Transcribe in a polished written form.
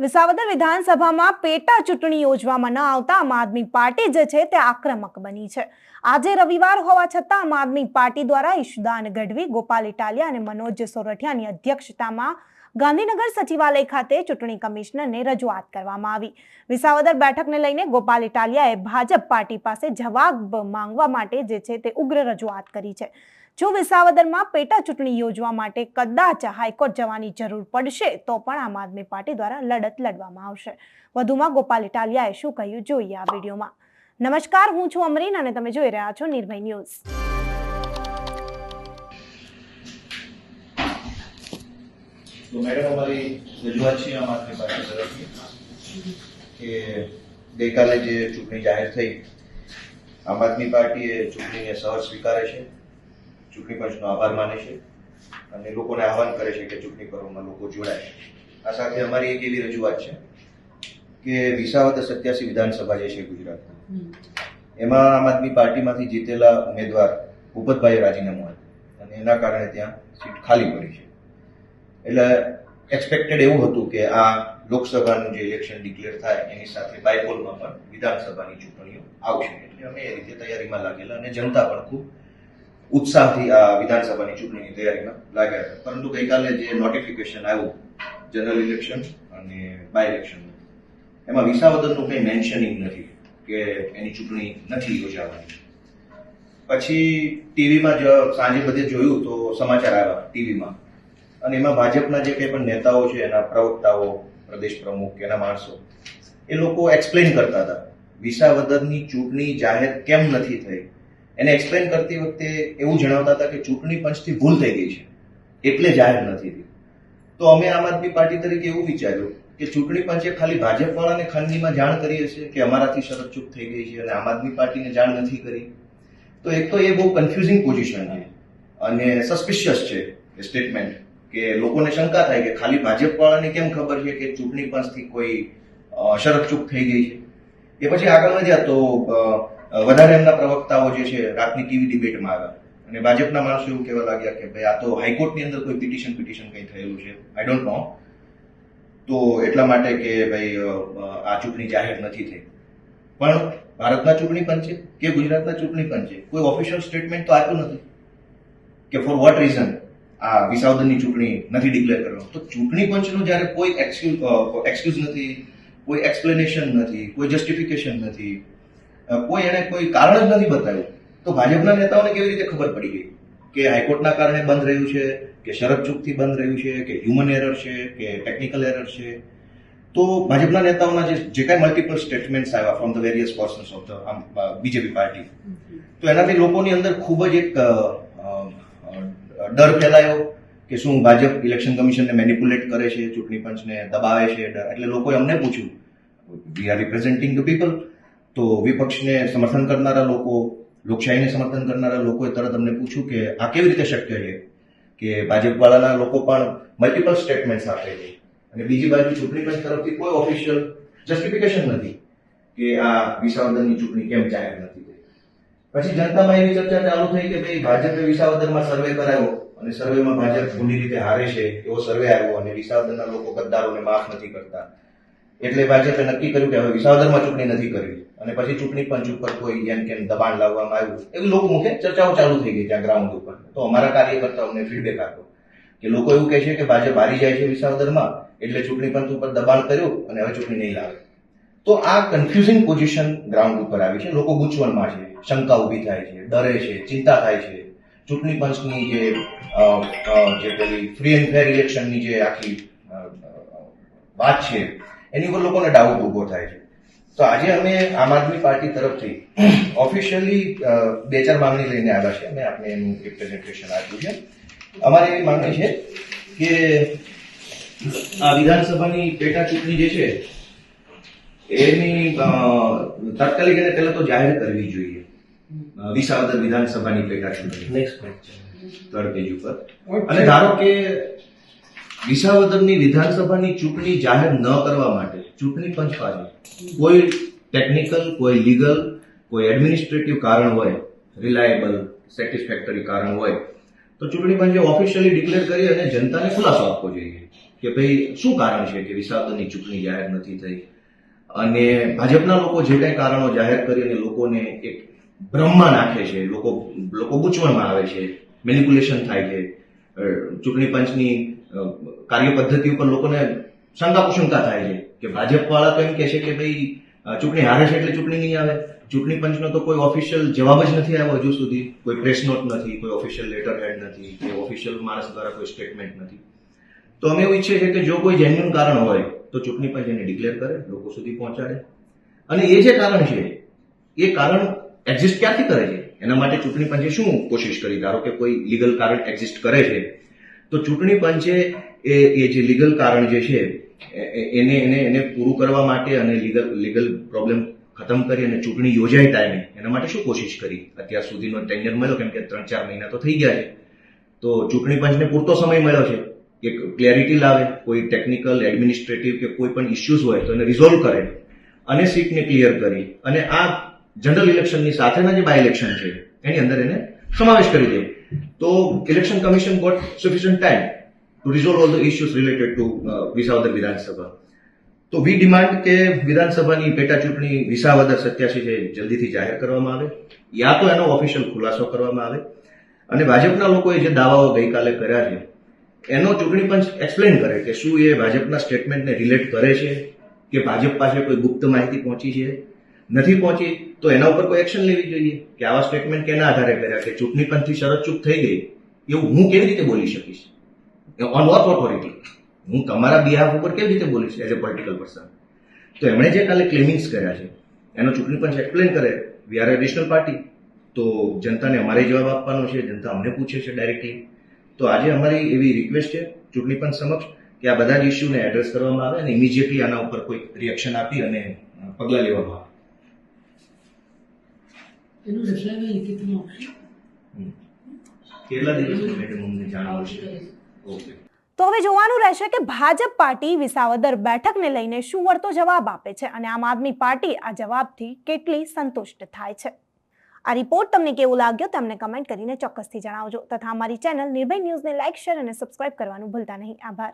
વિસાવદર વિધાનસભામાં પેટા ચૂંટણી યોજવામાં ન આવતા આમ આદમી પાર્ટી જે છે તે આક્રમક બની છે। આજે રવિવાર હોવા છતાં આમ આદમી પાર્ટી દ્વારા ઈશુદાન ગઢવી, ગોપાલ ઇટાલિયા અને મનોજ સોરઠિયાની અધ્યક્ષતામાં ગાંધીનગર સચિવાલય ખાતે ચૂંટણી કમિશનરને રજૂઆત કરવામાં આવી। વિસાવદર બેઠકને લઈને ગોપાલ ઇટાલિયાએ ભાજપ પાર્ટી પાસે જવાબ માંગવા માટે જે છે તે ઉગ્ર રજૂઆત કરી છે। જો વિસાવદરમાં પેટા ચૂંટણી યોજવા માટે કદાચ હાઈકોર્ટ જવાની જરૂર પડશે તો પણ આમ આદમી પાર્ટી દ્વારા લડત લડવામાં આવશે। વધુમાં ગોપાલ ઇટાલિયાએ શું કહ્યું જોઈએ આ વિડીયોમાં। નમસ્કાર, હું છું અમરીન અને તમે જોઈ રહ્યા છો નિર્ભય ન્યૂઝ। तो मैडम हमारी रजूआत है आम आदमी पार्टी तरफથી કે ગઈકાલે જે ચૂંટણી જાહેર થઈ, આમ આદમી પાર્ટીએ ચૂંટણીને સહજ સ્વીકારે છે, ચૂંટણી પંચનો આભાર માને છે અને લોકોને આહવાન કરે છે કે ચૂંટણી પર્વમાં લોકો જોડાય। આ સાથે અમારી એક એવી રજૂઆત છે કે વિસાવદર 87 વિધાનસભા જે છે ગુજરાતમાં, એમાં આમ આદમી પાર્ટીમાંથી જીતેલા ઉમેદવાર ભૂપતભાઈએ રાજીનામું આપ્યું અને એના કારણે ત્યાં સીટ ખાલી પડી છે। એટલે એક્સપેક્ટેડ એવું હતું કે આ લોકસભાનું જે ઇલેક્શન ડિક્લેર થાય એની સાથે બાયપોલમાં પણ વિધાનસભાની ચૂંટણીઓ આવશે, એટલે અમે એ રીતે તૈયારીમાં લાગેલા અને જનતા પણ ખૂબ ઉત્સાહથી આ વિધાનસભાની ચૂંટણીની તૈયારીમાં લાગ્યા હતા। પરંતુ ગઈકાલે જે નોટિફિકેશન આવ્યું જનરલ ઇલેક્શન અને બાય ઇલેક્શન, એમાં વિસાવદરનું કંઈ મેન્શનિંગ નથી કે એની ચૂંટણી નથી યોજાવાની। પછી ટીવીમાં સાંજે બધે જોયું તો સમાચાર આવ્યા ટીવીમાં, અને એમાં ભાજપના જે કંઈ પણ નેતાઓ છે, એના પ્રવક્તાઓ, પ્રદેશ પ્રમુખ કે એના માણસો, એ લોકો એક્સપ્લેન કરતા હતા વિસાવદરની ચૂંટણી જાહેર કેમ નથી થઈ। એને એક્સપ્લેન કરતી વખતે એવું જણાવતા હતા કે ચૂંટણી પંચથી ભૂલ થઈ ગઈ છે એટલે જાહેર નથી થઈ। તો અમે આમ આદમી પાર્ટી તરીકે એવું વિચાર્યું કે ચૂંટણી પંચે ખાલી ભાજપવાળાને ખાનગીમાં જાણ કરી હશે કે અમારાથી શરત ચૂક થઈ ગઈ છે અને આમ આદમી પાર્ટીને જાણ નથી કરી। તો એક તો એ બહુ કન્ફ્યુઝિંગ પોઝિશન છે અને સસ્પિશિયસ છે એ સ્ટેટમેન્ટ, કે લોકોને શંકા થાય કે ખાલી ભાજપવાળાને કેમ ખબર છે કે ચૂંટણી પંચથી કોઈ શરત ચૂક થઈ ગઈ છે। એ પછી આગળ વધ્યા તો વધારે એમના પ્રવક્તાઓ જે છે રાતની ટીવી ડિબેટમાં આવ્યા અને ભાજપના માણસો એવું કહેવા લાગ્યા કે ભાઈ આ તો હાઈકોર્ટની અંદર કોઈ પિટિશન કંઈ થયેલું છે, આઈ ડોન્ટ નો, તો એટલા માટે કે ભાઈ આ ચૂંટણી જાહેર નથી થઈ। પણ ભારતના ચૂંટણી પંચે કે ગુજરાતના ચૂંટણી પંચે કોઈ ઓફિશિયલ સ્ટેટમેન્ટ તો આપ્યું નથી કે ફોર વોટ રીઝન આ વિસાવદરની ચૂંટણી નથી ડિક્લેર કરવાનું। તો ચૂંટણી પંચનું જ્યારે કોઈ એક્સક્યુઝ નથી, કોઈ એક્સપ્લેનેશન નથી, કોઈ જસ્ટિફિકેશન નથી, એને કોઈ કારણ જ નથી બતાવ્યું, તો ભાજપના નેતાઓને કેવી રીતે ખબર પડી ગઈ કે હાઈકોર્ટના કારણે બંધ રહ્યું છે, કે શરત ચૂકથી બંધ રહ્યું છે, કે હ્યુમન એરર છે, કે ટેકનિકલ એરર છે? તો ભાજપના નેતાઓના જે કાંઈ મલ્ટિપલ સ્ટેટમેન્ટ્સ આવ્યા from the various persons of the BJP party, તો એનાથી લોકોની અંદર ખૂબ જ એક ડર ફેલાયો કે શું ભાજપ ઇલેક્શન કમિશનને મેનિપ્યુલેટ કરે છે, ચૂંટણી પંચને દબાવે છે ડર। એટલે લોકોએ અમને પૂછ્યું, we are representing the people, તો વિપક્ષને સમર્થન કરનારા લોકો, લોકશાહીને સમર્થન કરનારા લોકોએ તરત અમને પૂછ્યું કે આ કેવી રીતે શક્ય છે કે ભાજપવાળાના લોકો પણ મલ્ટિપલ સ્ટેટમેન્ટ્સ આપે છે અને બીજી બાજુ ચૂંટણી પંચ તરફથી કોઈ ઓફિશિયલ જસ્ટિફિકેશન નથી કે આ વિસાવદરની ચૂંટણી કેમ જાહેર નથી થઈ। પછી જનતામાં એવી ચર્ચા ચાલુ થઈ કે ભાઈ ભાજપે વિસાવદરમાં સર્વે કરાયો અને સર્વેમાં ભાજપ ખુલ્લી રીતે હારે છે એવો સર્વે આવ્યો અને વિસાવદરના લોકો ગદ્દારોને માફ નથી કરતા, એટલે ભાજપે નક્કી કર્યું કે હવે વિસાવદરમાં ચૂંટણી નથી કરવી અને પછી ચૂંટણી પંચ ઉપર કોઈ જેમ કેમ દબાણ લાવવામાં આવ્યું, એવી લોકો મુખે ચર્ચાઓ ચાલુ થઈ ગઈ ત્યાં ગ્રાઉન્ડ ઉપર। તો અમારા કાર્યકર્તાઓને ફીડબેક આપ્યો કે લોકો એવું કહે છે કે ભાજપ હારી જાય છે વિસાવદરમાં એટલે ચૂંટણી પંચ ઉપર દબાણ કર્યું અને હવે ચૂંટણી નહીં લાવે। તો આ કન્ફ્યુઝિંગ પોઝિશન ગ્રાઉન્ડ ઉપર આવી છે, લોકો ગૂંચવણમાં છે, શંકા ઊભી થાય છે, ડરે છે, ચિંતા થાય છે। ચૂંટણી પંચની જે પેલી ફ્રી એન્ડ ફેર ઇલેક્શનની જે આખી વાત છે એની ઉપર લોકોને ડાઉટ ઉભો થાય છે। તો આજે અમે આમ આદમી પાર્ટી તરફથી ઓફિશિયલી 2-4 માંગણી લઈને આવ્યા છે, અમે આપણે એનું રિપ્રેઝન્ટેશન આપ્યું છે। અમારી એવી માંગણી છે કે આ વિધાનસભાની પેટા ચૂંટણી જે છે એની તાત્કાલિક એને પહેલા તો જાહેર કરવી જોઈએ, વિસાવદર વિધાનસભાની પેટા ચૂંટણી થર્ડ પેજ ઉપર। અને ધારો કે વિસાવદરની વિધાનસભાની ચૂંટણી જાહેર ન કરવા માટે ચૂંટણી પંચ પાસે કોઈ ટેકનિકલ, કોઈ લીગલ, કોઈ એડમિનિસ્ટ્રેટિવ કારણ હોય, રિલાયેબલ, સેટિસ્ફેક્ટરી કારણ હોય, તો ચૂંટણી પંચે ઓફિશિયલી ડિક્લેર કરી અને જનતાને ખુલાસો આપવો જોઈએ કે ભાઈ શું કારણ છે કે વિસાવદરની ચૂંટણી જાહેર નથી થઈ, અને ભાજપના લોકો જે કાંઈ કારણો જાહેર કરીને લોકોને એક ભ્રમમાં નાખે છે, લોકો ગૂંચવણમાં આવે છે, મેનિપ્યુલેશન થાય છે, ચૂંટણી પંચની કાર્ય પદ્ધતિ ઉપર લોકોને શંકા કુશંકા થાય છે કે ભાજપ વાળા તો એમ કહે છે કે ભાઈ ચૂંટણી હારે છે એટલે ચૂંટણી નહીં આવે. ચૂંટણી પંચનો તો કોઈ ઓફિશિયલ જવાબ જ નથી આવ્યો હજુ સુધી, કોઈ પ્રેસ નોટ નથી, કોઈ ઓફિશિયલ લેટર હેડ નથી, કે ઓફિશિયલ માણસ દ્વારા કોઈ સ્ટેટમેન્ટ નથી. તો અમે એવું ઈચ્છીએ છીએ કે જો કોઈ જેન્યુઅન કારણ હોય તો ચૂંટણી પંચ એને ડિક્લેર કરે, લોકો સુધી પહોંચાડે, અને એ જે કારણ છે એ કારણ એક્ઝિસ્ટ ક્યાંથી કરે છે એના માટે ચૂંટણી પંચે શું કોશિશ કરી. ધારો કે કોઈ લીગલ કારણ એક્ઝિસ્ટ કરે છે તો ચૂંટણી પંચે એ જે લીગલ કારણ જે છે એને પૂરું કરવા માટે અને લીગલ પ્રોબ્લેમ ખતમ કરી અને ચૂંટણી યોજાય ટાઈમે એના માટે શું કોશિશ કરી. અત્યાર સુધીનો ટેન્ડર મળ્યો, કેમ કે 3-4 મહિના તો થઈ ગયા છે, તો ચૂંટણી પંચને પૂરતો સમય મળ્યો છે એક ક્લેરિટી લાવે, કોઈ ટેકનિકલ, એડમિનિસ્ટ્રેટિવ કે કોઈ પણ ઇસ્યુઝ હોય તો એને રિઝોલ્વ કરે અને સીટને ક્લિયર કરી અને આ જનરલ ઇલેક્શનની સાથેના જે બાય ઇલેક્શન છે એની અંદર એને સમાવેશ કરી દે. તો election commission got sufficient time to resolve all the issues related to Visavadar વિધાનસભા. તો વી ડિમાન્ડ કે વિધાનસભાની પેટા ચૂંટણી વિસાવદર 87 છે જલ્દીથી જાહેર કરવામાં આવે, યા તો એનો ઓફિશિયલ ખુલાસો કરવામાં આવે, અને ભાજપના લોકોએ જે દાવાઓ ગઈકાલે કર્યા છે એનો ચૂંટણી પંચ એક્સપ્લેન કરે કે શું એ ભાજપના સ્ટેટમેન્ટને રિલેટ કરે છે કે ભાજપ પાસે કોઈ ગુપ્ત માહિતી પહોંચી છે, નથી પહોંચી તો એના ઉપર કોઈ એક્શન લેવી જોઈએ કે આવા સ્ટેટમેન્ટ કેના આધારે કર્યા કે ચૂંટણી પંચથી શરત ચૂક થઈ ગઈ એવું હું કેવી રીતે બોલી શકીશ ઓન વોટ ઓથોરિટી, હું તમારા બિહાફ ઉપર કેવી રીતે બોલીશ એઝ એ પોલિટિકલ પર્સન. તો એમણે જે કાલે ક્લેમિંગ્સ કર્યા છે એનો ચૂંટણી પંચ એક્સપ્લેન કરે. વી આર એડિશનલ પાર્ટી, તો જનતાને અમારે જવાબ આપવાનો છે, જનતા અમને પૂછે છે ડાયરેક્ટલી. તો આજે અમારી એવી રિક્વેસ્ટ છે ચૂંટણી પંચ સમક્ષ કે આ બધા જ ઇસ્યુને એડ્રેસ કરવામાં આવે અને ઇમિડિયેટલી આના ઉપર કોઈ રિએક્શન આપી અને પગલાં લેવામાં આવે. એનું રસાયણ લિખિતમાં આપશે. કેટલા દિવસ મેડમ અમને જાણ આવશે? ઓકે. તો હવે જોવાનું રહેશે કે ભાજપ પાર્ટી વિસાવદર બેઠકને લઈને શું વળતો જવાબ આપે છે અને આમ આદમી પાર્ટી આ જવાબથી કેટલી સંતુષ્ટ થાય છે. આ રિપોર્ટ તમને કેવો લાગ્યો તમને કમેન્ટ કરીને ચોક્કસથી જણાવજો, તથા અમારી ચેનલ નિર્ભય ન્યૂઝને લાઇક, શેર અને સબસ્ક્રાઇબ કરવાનું ભૂલતા નહીં. આભાર.